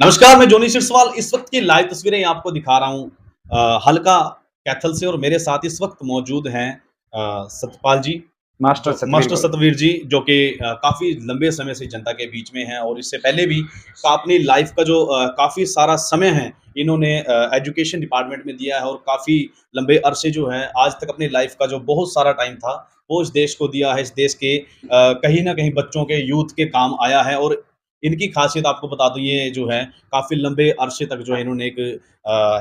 नमस्कार, मैं जोनी सिरसवाल इस वक्त की लाइव तस्वीरें आपको दिखा रहा हूँ हल्का कैथल से और मेरे साथ इस वक्त मौजूद हैं सतपाल जी, मास्टर जो सतवीर मास्टर सतवीर जी जो कि काफ़ी लंबे समय से जनता के बीच में हैं और इससे पहले भी अपनी लाइफ का जो काफ़ी सारा समय है इन्होंने एजुकेशन डिपार्टमेंट में दिया है और काफ़ी लंबे अरसे जो है आज तक अपनी लाइफ का जो बहुत सारा टाइम था वो इस देश को दिया है। इस देश के कहीं न कहीं बच्चों के यूथ के काम आया है और इनकी खासियत आपको बता दूँ ये जो है काफ़ी लंबे अरसे तक जो है इन्होंने एक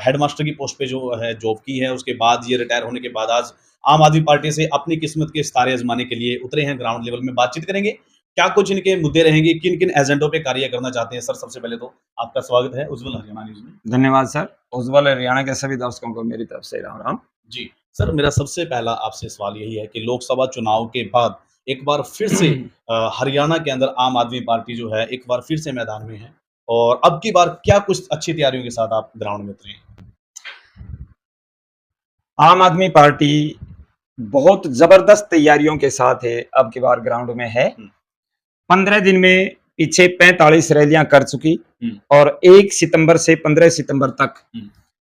हेडमास्टर की पोस्ट पे जो है जॉब की है। उसके बाद ये रिटायर होने के बाद आज आम आदमी पार्टी से अपनी किस्मत के सितारे आज़माने के लिए उतरे हैं। ग्राउंड लेवल में बातचीत करेंगे। क्या कुछ इनके मुद्दे रहेंगे, किन-किन एजेंडों पे कार्य करना चाहते हैं? सर, सबसे पहले तो आपका स्वागत है उज्ज्वल हरियाणा न्यूज़ में। धन्यवाद सर। उज्ज्वल हरियाणा के सभी दर्शकों को मेरी तरफ से राम राम। जी। सर, मेरा सबसे पहला आपसे सवाल यही है कि लोकसभा चुनाव के बाद एक बार फिर से हरियाणा के अंदर आम आदमी पार्टी जो है एक बार फिर से मैदान में है और अब की बार क्या कुछ अच्छी तैयारियों के साथ आप ग्राउंड में उतरे हैं? आम आदमी पार्टी बहुत जबरदस्त तैयारियों के साथ है, अब की बार ग्राउंड में है। 15 दिन में पीछे 45 रैलियां कर चुकी और 1 सितंबर से 15 सितंबर तक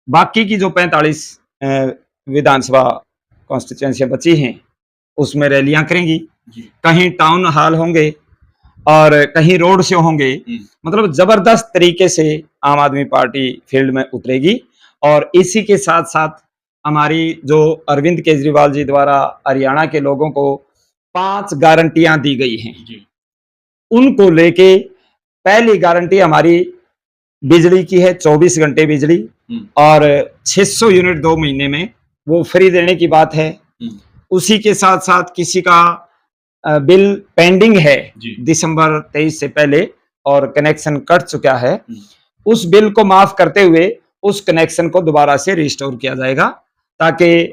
बाकी की जो 45 विधानसभा कॉन्स्टिट्यूएंसी बची हैं उसमें रैलियां करेंगी। कहीं टाउन हॉल होंगे और कहीं रोड शो होंगे। मतलब जबरदस्त तरीके से आम आदमी पार्टी फील्ड में उतरेगी और इसी के साथ साथ हमारी जो अरविंद केजरीवाल जी द्वारा हरियाणा के लोगों को 5 गारंटियां दी गई हैं उनको लेके पहली गारंटी हमारी बिजली की है, 24 घंटे बिजली और 600 यूनिट 2 महीने में वो फ्री देने की बात है। उसी के साथ साथ किसी का बिल पेंडिंग है दिसंबर 23 से पहले और कनेक्शन कट चुका है, उस बिल को माफ करते हुए उस कनेक्शन को दोबारा से रिस्टोर किया जाएगा ताकि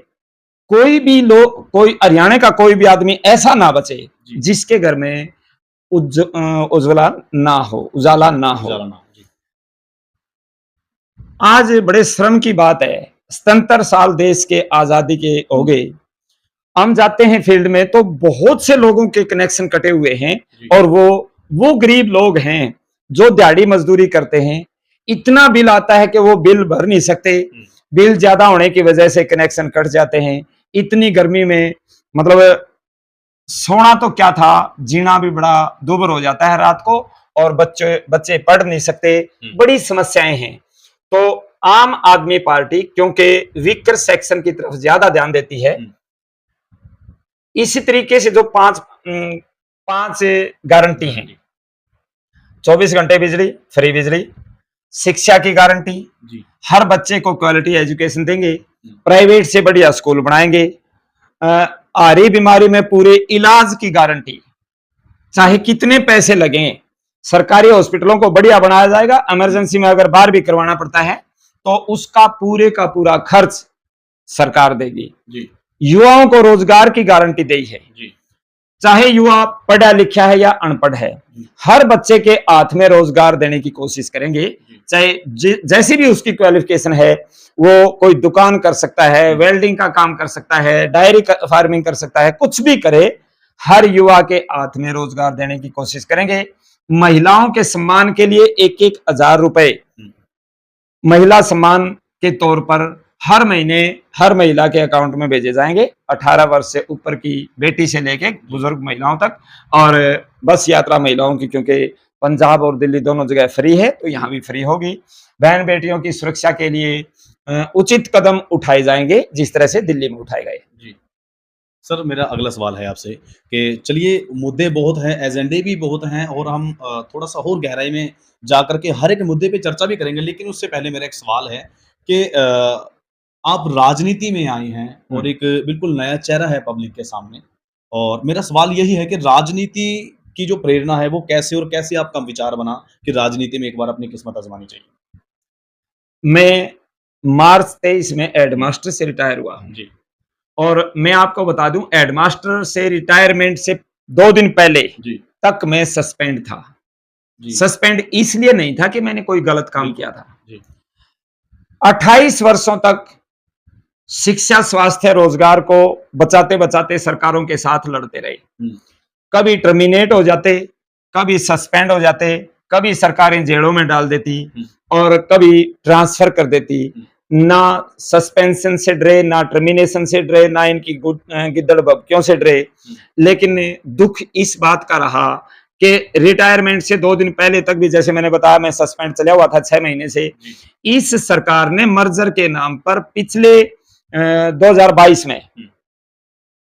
कोई हरियाणा का कोई भी आदमी ऐसा ना बचे जिसके घर में उज्ज्वला ना हो, उजाला ना हो। आज बड़े श्रम की बात है, 77 साल देश के आजादी के हो गए, हम जाते हैं फील्ड में तो बहुत से लोगों के कनेक्शन कटे हुए हैं और वो गरीब लोग हैं जो दिहाड़ी मजदूरी करते हैं। इतना बिल आता है कि वो बिल भर नहीं सकते, बिल ज्यादा होने की वजह से कनेक्शन कट जाते हैं। इतनी गर्मी में मतलब सोना तो क्या था, जीना भी बड़ा दुभर हो जाता है रात को और बच्चे पढ़ नहीं सकते, बड़ी समस्याएं हैं। तो आम आदमी पार्टी क्योंकि वीकर सेक्शन की तरफ ज्यादा ध्यान देती है, इसी तरीके से जो पांच गारंटी हैं, 24 घंटे बिजली, फ्री बिजली, शिक्षा की गारंटी, हर बच्चे को क्वालिटी एजुकेशन देंगे, प्राइवेट से बढ़िया स्कूल बनाएंगे, आ रही बीमारी में पूरे इलाज की गारंटी, चाहे कितने पैसे लगे सरकारी हॉस्पिटलों को बढ़िया बनाया जाएगा। इमरजेंसी में अगर बाहर भी करवाना पड़ता है तो उसका पूरे का पूरा खर्च सरकार देगी। युवाओं को रोजगार की गारंटी दी है, चाहे युवा पढ़ा लिखा है या अनपढ़ है, हर बच्चे के हाथ में रोजगार देने की कोशिश करेंगे। चाहे जैसी भी उसकी क्वालिफिकेशन है, वो कोई दुकान कर सकता है, वेल्डिंग का काम कर सकता है, डायरी फार्मिंग कर सकता है, कुछ भी करे, हर युवा के हाथ में रोजगार देने की कोशिश करेंगे। महिलाओं के सम्मान के लिए 1-1 हजार रुपए महिला सम्मान के तौर पर हर महीने हर महिला के अकाउंट में भेजे जाएंगे, 18 वर्ष से ऊपर की बेटी से लेके बुजुर्ग महिलाओं तक। और बस यात्रा महिलाओं की, क्योंकि पंजाब और दिल्ली दोनों जगह फ्री है तो यहाँ भी फ्री होगी। बहन बेटियों की सुरक्षा के लिए उचित कदम उठाए जाएंगे जिस तरह से दिल्ली में उठाए गए। सर, मेरा अगला सवाल है आपसे कि चलिए मुद्दे बहुत हैं, एजेंडे भी बहुत हैं और हम थोड़ा-सा और गहराई में जाकर के हर एक मुद्दे पे चर्चा भी करेंगे। लेकिन उससे पहले मेरा एक सवाल है कि आप राजनीति में आई हैं और एक बिल्कुल नया चेहरा है पब्लिक के सामने और मेरा सवाल यही है कि राजनीति की जो प्रेरणा है वो कैसे और कैसे आपका विचार बना कि राजनीति में एक बार अपनी किस्मत आज़मानी चाहिए? मैं मार्च 23 में हेडमास्टर से रिटायर हुआ हूँ और मैं आपको बता दूं, हेडमास्टर से रिटायरमेंट से 2 दिन पहले तक मैं सस्पेंड था। सस्पेंड इसलिए नहीं था कि मैंने कोई गलत काम किया था। 28 वर्षों तक शिक्षा, स्वास्थ्य, रोजगार को बचाते बचाते सरकारों के साथ लड़ते रहे। कभी टर्मिनेट हो जाते, कभी सस्पेंड हो जाते, कभी सरकारें जेलों में डाल देती हम्म, और कभी ट्रांसफर कर देती। ना सस्पेंशन से डरे, ना टर्मिनेशन से डरे, ना इनकी गिद्दड़ बबकियों से डरे। लेकिन दुख इस बात का रहा कि रिटायरमेंट से 2 दिन पहले तक भी, जैसे मैंने बताया, मैं सस्पेंड चला हुआ था 6 महीने से। जी, इस सरकार ने मर्जर के नाम पर पिछले 2022 में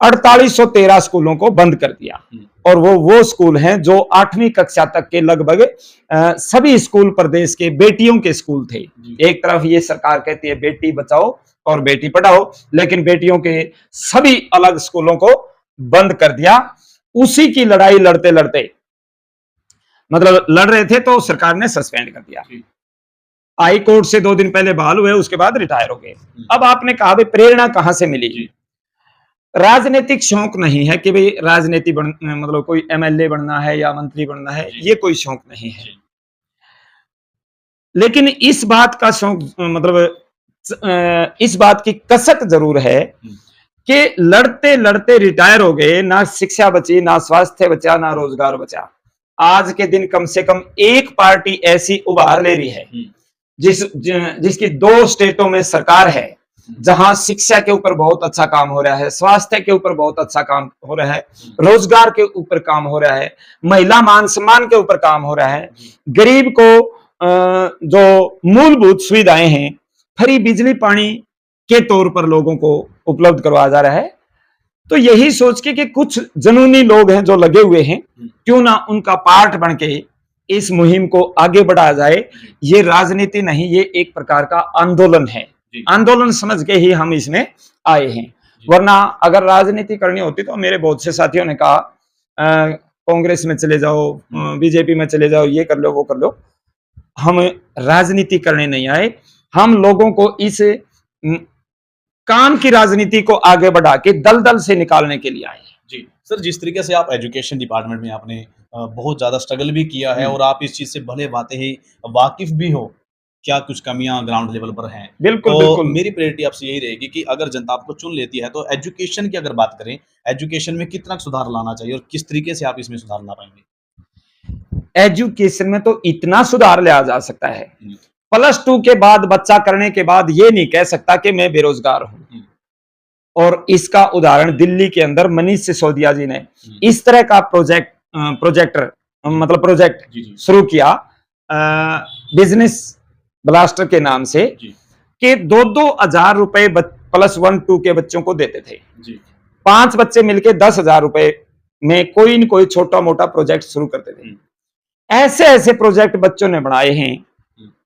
4813 स्कूलों को बंद कर दिया। और वो स्कूल हैं जो 8वीं कक्षा तक के लगभग सभी स्कूल प्रदेश के बेटियों के स्कूल थे। एक तरफ ये सरकार कहती है बेटी बचाओ और बेटी पढ़ाओ, लेकिन बेटियों के सभी अलग स्कूलों को बंद कर दिया। उसी की लड़ाई लड़ते लड़ते, मतलब लड़ रहे थे तो सरकार ने सस्पेंड कर दिया। हाई कोर्ट से 2 दिन पहले बहाल हुए, उसके बाद रिटायर हो गए। अब आपने कहा भाई प्रेरणा कहां से मिली? राजनीतिक शौक नहीं है कि भाई राजनीति मतलब कोई एमएलए बनना है या मंत्री बनना है, ये कोई शौक नहीं है। लेकिन इस बात का शौक, मतलब इस बात की कसक जरूर है कि लड़ते लड़ते रिटायर हो गए, ना शिक्षा बची, ना स्वास्थ्य बचा, ना रोजगार बचा। आज के दिन कम से कम एक पार्टी ऐसी उभार ले रही है जिसकी 2 स्टेटों में सरकार है, जहां शिक्षा के ऊपर बहुत अच्छा काम हो रहा है, स्वास्थ्य के ऊपर बहुत अच्छा काम हो रहा है, रोजगार के ऊपर काम हो रहा है, महिला मान सम्मान के ऊपर काम हो रहा है, गरीब को जो मूलभूत सुविधाएं हैं, फ्री बिजली पानी के तौर पर लोगों को उपलब्ध करवाया जा रहा है। तो यही सोच के कि कुछ जनूनी लोग हैं जो लगे हुए हैं, क्यों ना उनका पार्ट बन के इस मुहिम को आगे बढ़ाया जाए। ये राजनीति नहीं, ये एक प्रकार का आंदोलन है। आंदोलन समझ के ही हम इसमें आए हैं, वरना अगर राजनीति करनी होती तो मेरे बहुत से साथियों ने कहा कांग्रेस में चले जाओ, बीजेपी में चले जाओ, ये कर लो वो कर लो। हम राजनीति करने नहीं आए, हम लोगों को इस काम की राजनीति को आगे बढ़ा के दलदल से निकालने के लिए आए। जी सर, जिस तरीके से आप एजुकेशन डिपार्टमेंट में आपने बहुत ज़्यादा स्ट्रगल भी किया है और आप इस चीज़ से भले बातें ही वाकिफ भी हो, क्या कुछ कमियां ग्राउंड लेवल पर हैं। बिल्कुल तो बिल्कुल। मेरी प्रायोरिटी आपसे यही रहेगी कि अगर जनता आपको चुन लेती है तो एजुकेशन की अगर बात करें, एजुकेशन में कितना सुधार लाना चाहिए और किस तरीके से आप इसमें सुधार ला पाएंगे? एजुकेशन में तो इतना सुधार लाया जा सकता है, +2 के बाद बच्चा करने के बाद ये नहीं कह सकता कि मैं बेरोजगार हूं। और इसका उदाहरण दिल्ली के अंदर मनीष सिसोदिया जी ने इस तरह का प्रोजेक्ट शुरू किया, बिजनेस ब्लास्टर के नाम से, कि 2-2 हजार रुपए +1-2 के बच्चों को देते थे। 5 बच्चे मिलके 10,000 रुपए में कोई न कोई छोटा मोटा प्रोजेक्ट शुरू करते थे। ऐसे ऐसे प्रोजेक्ट बच्चों ने बनाए हैं।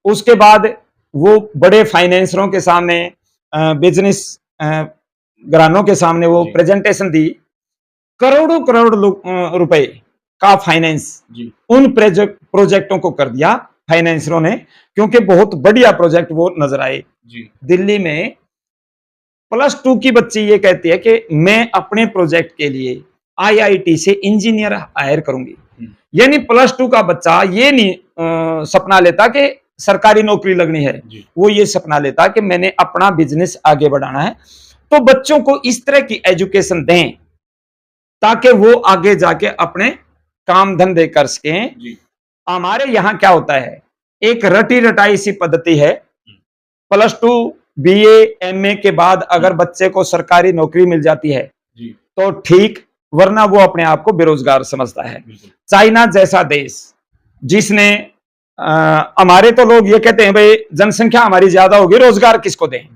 उसके बाद वो बड़े फाइनेंसरों के सामने, बिजनेस घरानों के सामने वो प्रेजेंटेशन दी, करोड़ों करोड़ रुपए का फाइनेंस उन प्रोजेक्टों को कर दिया फाइनेंसरों ने, क्योंकि बहुत बढ़िया प्रोजेक्ट वो नजर आए। दिल्ली में +2 की बच्ची ये कहती है कि मैं अपने प्रोजेक्ट के लिए IIT से इंजीनियर हायर करूंगी। यानी +2 का बच्चा ये नहीं सपना लेता कि सरकारी नौकरी लगनी है, वो ये सपना लेता कि मैंने अपना बिजनेस आगे बढ़ाना है। तो बच्चों को इस तरह की एजुकेशन दें ताकि वो आगे जाके अपने काम धंधे कर सकें। हमारे यहाँ क्या होता है, एक रटी रटाई सी पद्धति है, +2 BA MA के बाद अगर बच्चे को सरकारी नौकरी मिल जाती है तो ठीक, वरना वो अपने आप को बेरोजगार समझता है। चाइना जैसा देश जिसने हमारे तो लोग ये कहते हैं भाई जनसंख्या हमारी ज्यादा होगी, रोजगार किसको दें।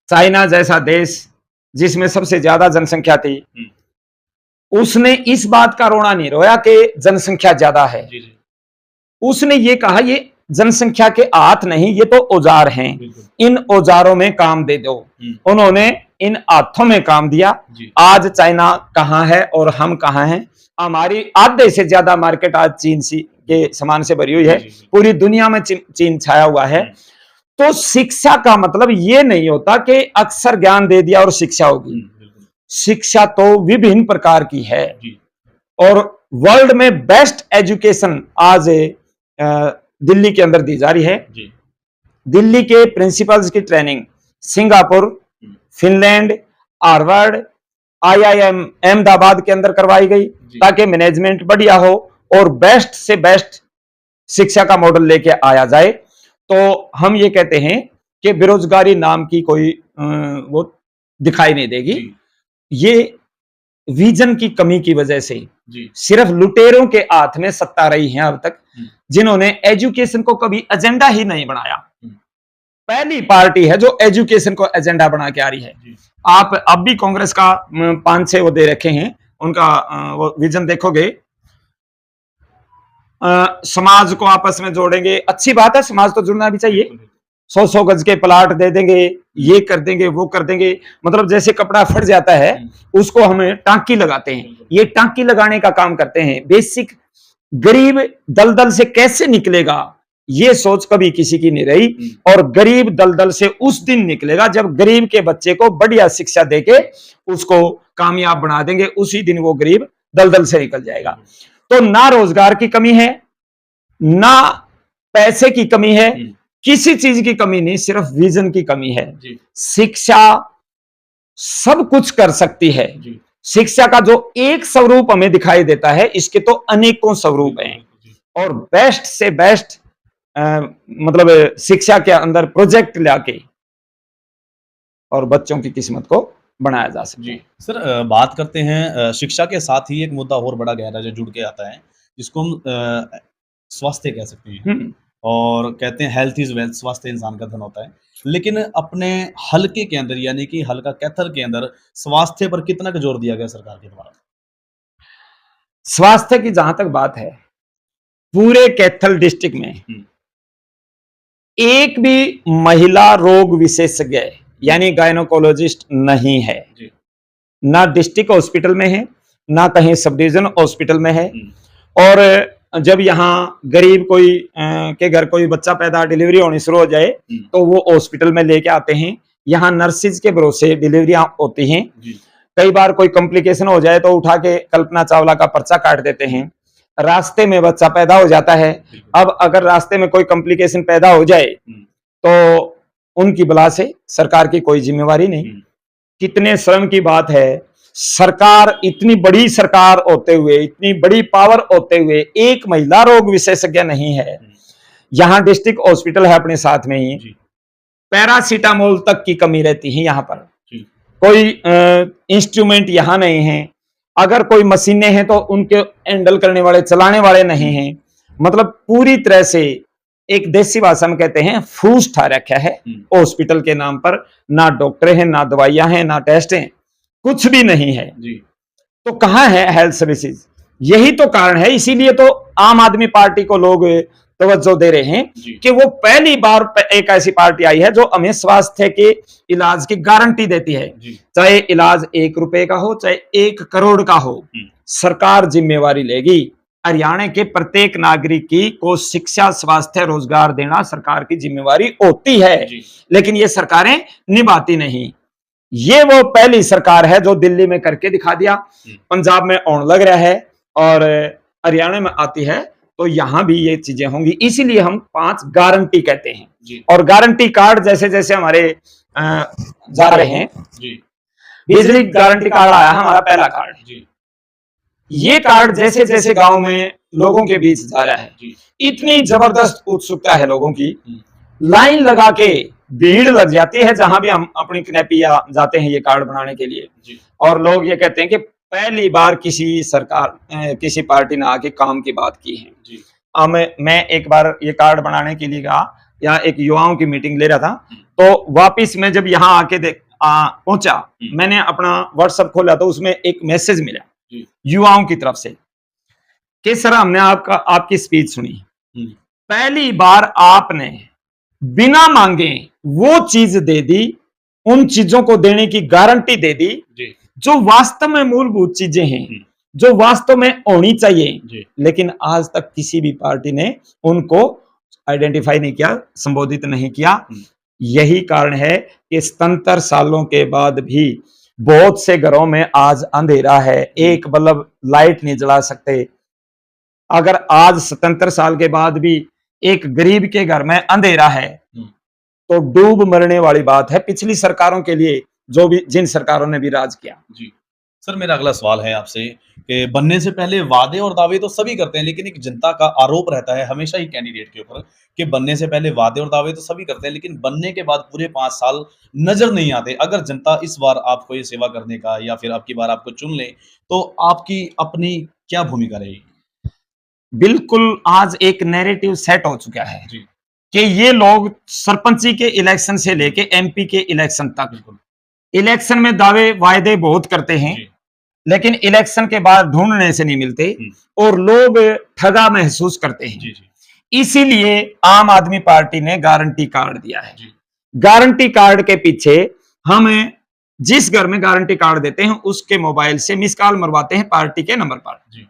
चाइना जैसा देश जिसमें सबसे ज्यादा जनसंख्या थी, उसने इस बात का रोना नहीं रोया कि जनसंख्या ज्यादा है। उसने ये कहा ये जनसंख्या के हाथ नहीं, ये तो औजार हैं, इन औजारों में काम दे दो। उन्होंने इन हाथों में काम दिया। आज चाइना कहां है और हम कहां हैं? हमारी आधे से ज्यादा मार्केट आज चीन के सामान से भरी हुई है। पूरी दुनिया में चीन छाया हुआ है। तो शिक्षा का मतलब ये नहीं होता कि अक्षर ज्ञान दे दिया और शिक्षा होगी। शिक्षा तो विभिन्न प्रकार की है और वर्ल्ड में बेस्ट एजुकेशन आज दिल्ली के अंदर दी जा रही है। दिल्ली के प्रिंसिपल्स की training Singapore, Finland, Harvard, IIM Ahmedabad के अंदर करवाई गई ताकि मैनेजमेंट बढ़िया हो और बेस्ट से बेस्ट शिक्षा का मॉडल लेके आया जाए, तो हम ये कहते हैं कि बेरोजगारी नाम की कोई वो दिखाई नहीं देगी। जी, ये विजन की कमी की वजह से जी, सिर्फ लुटेरों के हाथ में सत्ता रही है अब तक, हुँ, जिन्होंने एजुकेशन को कभी एजेंडा ही नहीं बनाया। हुँ, पहली पार्टी है जो एजुकेशन को एजेंडा बना के आ रही है। जी, आप अब भी कांग्रेस का 5-6 वो दे रखे हैं, उनका वो विजन देखोगे, समाज को आपस में जोड़ेंगे, अच्छी बात है, समाज तो जुड़ना भी चाहिए। बिल्कुल, बिल्कुल। 100-100 गज के प्लाट दे देंगे, ये कर देंगे, वो कर देंगे, मतलब जैसे कपड़ा फट जाता है हुँ, उसको हमें टांकी लगाते हैं, बिल्कुल, ये टांकी लगाने का काम करते हैं। बेसिक गरीब दलदल से कैसे निकलेगा, ये सोच कभी किसी की नहीं रही। हुँ, और गरीब दलदल से उस दिन निकलेगा जब गरीब के बच्चे को बढ़िया शिक्षा देके उसको कामयाब बना देंगे, उसी दिन वो गरीब दलदल से निकल जाएगा। बिल्कुल, तो ना रोजगार की कमी है, ना पैसे की कमी है, हुँ, किसी चीज की कमी नहीं, सिर्फ विजन की कमी है। जी, शिक्षा सब कुछ कर सकती है। जी, शिक्षा का जो एक स्वरूप हमें दिखाई देता है, इसके तो अनेकों स्वरूप बिल्कुल, हैं। बिल्कुल, जी, और बेस्ट से बेस्ट मतलब शिक्षा के अंदर प्रोजेक्ट लाके और बच्चों की किस्मत को बनाया जा सकता जी। है। सर बात करते हैं शिक्षा के साथ ही एक मुद्दा और बड़ा गहरा जो जुड़ के आता है, जिसको हम स्वास्थ्य कह सकते हैं हम्म, और कहते हैं हेल्थ इज़ वेल्थ, स्वास्थ्य इंसान का धन होता है। लेकिन अपने हलके के अंदर यानी कि हलका कैथल के अंदर स्वास्थ्य पर कितना का जोर दिया गया सरकार के द्वारा? स्वास्थ्य की जहां तक बात है, पूरे कैथल डिस्ट्रिक्ट में हुँ, एक भी महिला रोग विशेषज्ञ जी, यानी गायनोकोलॉजिस्ट नहीं है। जी, ना डिस्ट्रिक्ट हॉस्पिटल में है, ना कहीं सब डिवीजन हॉस्पिटल में है। हुँ, और जब यहाँ गरीब कोई के घर कोई बच्चा पैदा डिलीवरी होनी शुरू हो जाए, हुँ, तो वो हॉस्पिटल में लेके आते हैं। यहाँ नर्सिस के भरोसे डिलीवरियां होती हैं। जी, कई बार कोई कॉम्प्लिकेशन हो जाए तो उठा के कल्पना चावला का पर्चा काट देते हुँ, हैं। रास्ते में बच्चा पैदा हो जाता है। बिल्कुल, अब अगर रास्ते में कोई कॉम्प्लिकेशन पैदा हो जाए हुँ, तो उनकी बला से सरकार की कोई जिम्मेवारी नहीं। हुँ, कितने शर्म की बात है, सरकार इतनी बड़ी सरकार होते हुए, इतनी बड़ी पावर होते हुए एक महिला रोग विशेषज्ञ नहीं है। हुँ, यहाँ डिस्ट्रिक्ट हॉस्पिटल है अपने साथ में ही, जी, पैरासीटामोल तक की कमी रहती है यहाँ पर। जी, कोई इंस्ट्रूमेंट यहाँ नहीं है। अगर कोई मशीनें हैं तो उनके हैंडल करने वाले, चलाने वाले नहीं हैं। मतलब पूरी तरह से एक देसी भाषा में कहते हैं फूस ठा रखा है हुँ, हॉस्पिटल के नाम पर। ना डॉक्टर हैं, ना दवाइयां हैं, ना टेस्ट हैं, कुछ भी नहीं है। जी, तो कहां है हेल्थ सर्विसेज? यही तो कारण है, इसीलिए तो आम आदमी पार्टी को लोग तवज्जो दे रहे हैं जी, कि वो पहली बार एक ऐसी पार्टी आई है जो हमें स्वास्थ्य के इलाज की गारंटी देती है। जी, चाहे इलाज 1 रुपए का हो, चाहे 1 करोड़ का हो, हुँ, सरकार जिम्मेवारी लेगी। हरियाणा के प्रत्येक नागरिक की को शिक्षा, स्वास्थ्य, रोजगार देना सरकार की जिम्मेवारी होती है, जी, लेकिन ये सरकारें निभाती नहीं। ये वो पहली सरकार है जो दिल्ली में करके दिखा दिया, हुँ, पंजाब में ऑन लग रहा है, और हरियाणा में आती है तो यहां भी ये चीजें होंगी। इसीलिए हम 5 गारंटी कहते हैं। जी, और गारंटी कार्ड जैसे जैसे हमारे जा रहे हैं, जी, बिजली गारंटी कार्ड आया हमारा पहला कार्ड। जी, ये कार्ड जैसे जैसे गांव में लोगों के बीच जा रहा है, जी, इतनी जबरदस्त उत्सुकता है लोगों की, हुँ, लाइन लगा के भीड़ लग जाती है जहां भी हम अपनी कनेपी या जाते हैं ये कार्ड बनाने के लिए। जी, और लोग ये कहते हैं कि पहली बार किसी सरकार किसी पार्टी ने आके काम की बात की है। जी, मैं एक बार ये कार्ड बनाने के लिए गया, या एक युवाओं की मीटिंग ले रहा था, हुँ, तो वापिस में जब यहाँ आके पहुंचा, हुँ, मैंने अपना व्हाट्सएप खोला तो उसमें एक मैसेज मिला जी, युवाओं की तरफ से कि सर हमने आपकी स्पीच सुनी, हुँ, पहली बार आपने बिना मांगे वो चीज दे दी, उन चीजों को देने की गारंटी दे दी जी, जो वास्तव में मूलभूत चीजें हैं, हुँ, जो वास्तव में होनी चाहिए। जी, लेकिन आज तक किसी भी पार्टी ने उनको आइडेंटिफाई नहीं किया, संबोधित नहीं किया। हुँ, यही कारण है कि 77 सालों के बाद भी बहुत से घरों में आज अंधेरा है, जी, एक बल्ब लाइट नहीं जला सकते। अगर आज 77 साल के बाद भी एक गरीब के घर में अंधेरा है हुँ, तो डूब मरने वाली बात है पिछली सरकारों के लिए, जो भी जिन सरकारों ने भी राज किया। जी। सर मेरा अगला सवाल है आपसे कि बनने से पहले वादे और दावे तो सभी करते हैं, लेकिन एक जनता का आरोप रहता है हमेशा ही कैंडिडेट के ऊपर कि बनने से पहले वादे और दावे तो सभी करते हैं, लेकिन बनने के बाद पूरे 5 साल नज़र नहीं आते। अगर जनता इस बार आपको ये सेवा करने का या फिर अब की बार आपको चुन ले, तो आपकी अपनी क्या भूमिका रहेगी? बिल्कुल आज एक नैरेटिव सेट हो चुका है जी, कि ये लोग सरपंची के इलेक्शन से लेके एमपी के इलेक्शन तक बिल्कुल। इलेक्शन में दावे वायदे बहुत करते हैं, जी, लेकिन इलेक्शन के बाद ढूंढने से नहीं मिलते हुँ, और लोग ठगा महसूस करते हैं। जी, जी, इसीलिए आम आदमी पार्टी ने गारंटी कार्ड दिया है। जी, गारंटी कार्ड के पीछे हम जिस घर में गारंटी कार्ड देते हैं उसके मोबाइल से मिस कॉल मरवाते हैं पार्टी के नंबर पर। जी,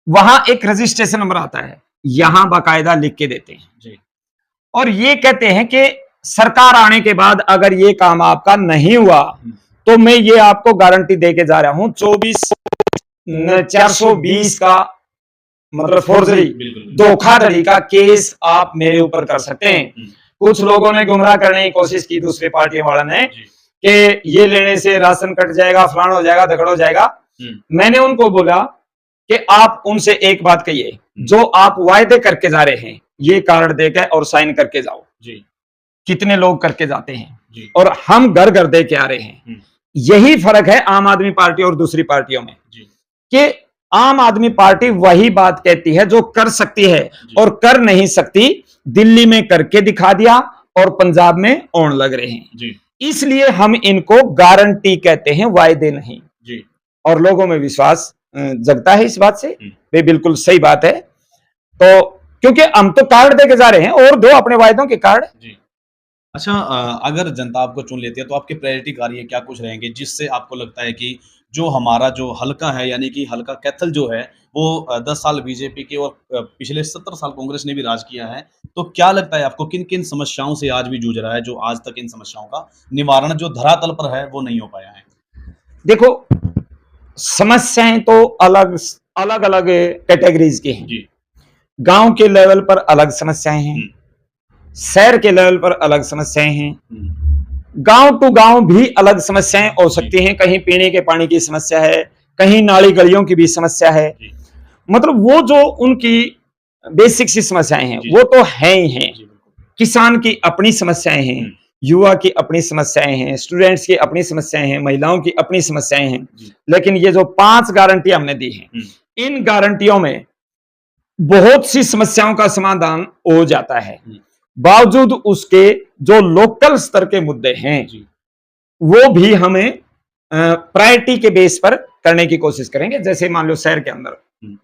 वहां एक रजिस्ट्रेशन नंबर आता है, यहां बाकायदा लिख के देते हैं जी, और ये कहते हैं कि सरकार आने के बाद अगर ये काम आपका नहीं हुआ हुँ, तो मैं ये आपको गारंटी देके जा रहा हूं 420 का मतलब फोर्जरी बिल्कुल, बिल्कुल। धोखाधड़ी का केस आप मेरे ऊपर कर सकते हैं। हुँ, कुछ लोगों ने गुमराह करने की कोशिश की दूसरी पार्टी वालों ने जी, कि ये लेने से राशन कट जाएगा, फलाना हो जाएगा, धकड़ हो जाएगा। हुँ, मैंने उनको बोला कि आप उनसे एक बात कहिए, जो आप वायदे करके जा रहे हैं ये कार्ड देकर और साइन करके जाओ। जी, कितने लोग करके जाते हैं जी, और हम घर घर दे के आ रहे हैं। हुँ, यही फर्क है आम आदमी पार्टी और दूसरी पार्टियों में जी, कि आम आदमी पार्टी वही बात कहती है जो कर सकती है जी, और कर नहीं सकती। दिल्ली में करके दिखा दिया और पंजाब में ओन लग रहे हैं। जी, इसलिए हम इनको गारंटी कहते हैं, वायदे नहीं। जी, और लोगों में विश्वास जगता है इस बात से। हुँ, वे बिल्कुल सही बात है। तो क्योंकि हम तो कार्ड देके जा रहे हैं और दो अपने वायदों के कार्ड। जी। अच्छा अगर जनता आपको चुन लेती है तो आपके प्रायोरिटी कार्य क्या कुछ रहेंगे जिससे आपको लगता है कि जो हमारा जो हलका है यानी कि हलका कैथल जो है वो 10 साल बीजेपी के और पिछले 70 साल कांग्रेस ने भी राज किया है। तो क्या लगता है आपको किन-किन समस्याओं से आज भी जूझ रहा है जो आज तक इन समस्याओं का निवारण जो धरातल पर है वो नहीं हो पाया है? देखो, समस्याएं तो अलग अलग कैटेगरीज की हैं। जी। गांव के लेवल पर अलग समस्याएं हैं, हुँ, शहर के लेवल पर अलग समस्याएं हैं, हुँ। गांव टू गांव भी अलग समस्याएं हो जी, सकती हैं। कहीं पीने के पानी की समस्या है, कहीं नाली गलियों की भी समस्या है। जी। मतलब वो जो उनकी बेसिक सी समस्याएं हैं जी, वो जी। तो है ही हैं। जी, बिल्कुल। किसान की अपनी समस्याएं हैं, हुँ, युवा की अपनी समस्याएं हैं, स्टूडेंट्स की अपनी समस्याएं हैं, महिलाओं की अपनी समस्याएं हैं। जी। लेकिन ये जो 5 गारंटी हमने दी हैं, हुँ, इन गारंटियों में बहुत सी समस्याओं का समाधान हो जाता है। हुँ। बावजूद उसके जो लोकल स्तर के मुद्दे हैं जी, वो भी हमें प्रायोरिटी के बेस पर करने की कोशिश करेंगे। जैसे मान लो शहर के अंदर, हुँ।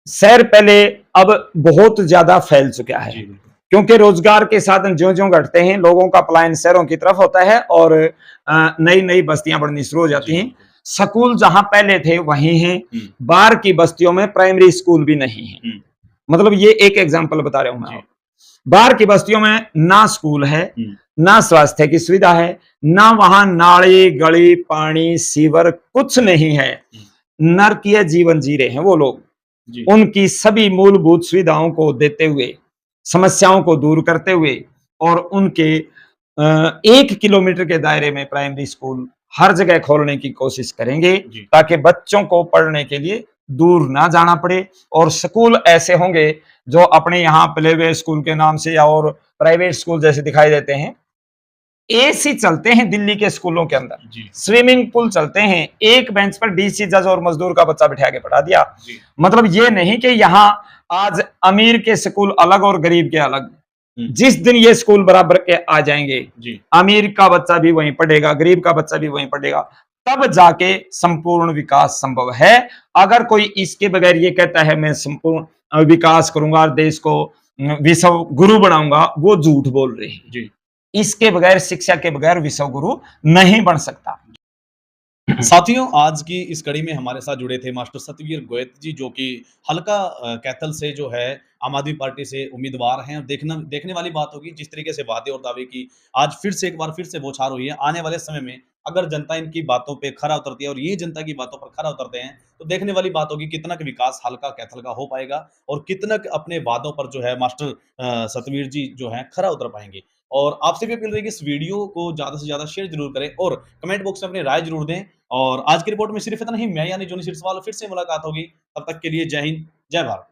शहर पहले अब बहुत ज्यादा फैल चुका है जी, बिल्कुल। क्योंकि रोजगार के साधन ज्यों ज्यों घटते हैं लोगों का पलायन शहरों की तरफ होता है और नई नई बस्तियां बढ़नी शुरू हो जी, जाती हैं। बिल्कुल। स्कूल जहां पहले थे वहीं हैं, हुँ, बाहर की बस्तियों में प्राइमरी स्कूल भी नहीं है। हुँ। मतलब ये एक एग्जांपल बता रहा हूं मैं जी। आपको। बाहर की बस्तियों में ना स्कूल है, हुँ, ना स्वास्थ्य की सुविधा है, ना वहां नाली गली पानी सीवर कुछ नहीं है। हुँ। नरकीय जीवन जी रहे हैं वो लोग। जी, उनकी सभी मूलभूत सुविधाओं को देते हुए, समस्याओं को दूर करते हुए और उनके 1 किलोमीटर के दायरे में प्राइमरी स्कूल हर जगह खोलने की कोशिश करेंगे जी, ताकि बच्चों को पढ़ने के लिए दूर ना जाना पड़े। और स्कूल ऐसे होंगे जो अपने यहाँ प्ले वे स्कूल के नाम से या और प्राइवेट स्कूल जैसे दिखाई देते हैं, एसी चलते हैं दिल्ली के स्कूलों के अंदर, जी, स्विमिंग पूल चलते हैं, एक बेंच पर डीसी जज और मजदूर का बच्चा बिठा के पढ़ा दिया। जी। मतलब ये नहीं कि यहाँ आज अमीर के स्कूल अलग और गरीब के अलग। हुँ, जिस दिन ये स्कूल बराबर के आ जाएंगे, जी, अमीर का बच्चा भी वहीं पढ़ेगा, गरीब का बच्चा भी वहीं पढ़ेगा, तब जाके संपूर्ण विकास संभव है। अगर कोई इसके बगैर ये कहता है मैं संपूर्ण विकास करूंगा और देश को विश्व गुरु बनाऊंगा, वो झूठ बोल रहे हैं। जी। इसके बगैर, शिक्षा के बगैर विश्व गुरु नहीं बन सकता। साथियों, आज की इस कड़ी में हमारे साथ जुड़े थे मास्टर सतवीर गोयत जी, जो कि हल्का कैथल से जो है आम आदमी पार्टी से उम्मीदवार हैं। और देखने वाली बात होगी जिस तरीके से वादे और दावे की आज फिर से एक बार फिर से बौछार हुई है। आने वाले समय में अगर जनता इनकी बातों पे खरा उतरती है और ये जनता की बातों पर खरा उतरते हैं, तो देखने वाली बात होगी कितना क विकास हल्का कैथल का हो पाएगा और कितना क अपने वादों पर जो है मास्टर सतवीर जी जो हैं खरा उतर पाएँगे। और आपसे भी अपील रहेगी इस वीडियो को ज़्यादा से ज़्यादा शेयर ज़रूर करें और कमेंट बॉक्स में अपनी राय ज़रूर दें। और आज की रिपोर्ट में सिर्फ इतना ही, मैं यानी जॉनी सिरसवाल फिर से मुलाकात होगी। तब तक के लिए जय हिंद, जय भारत।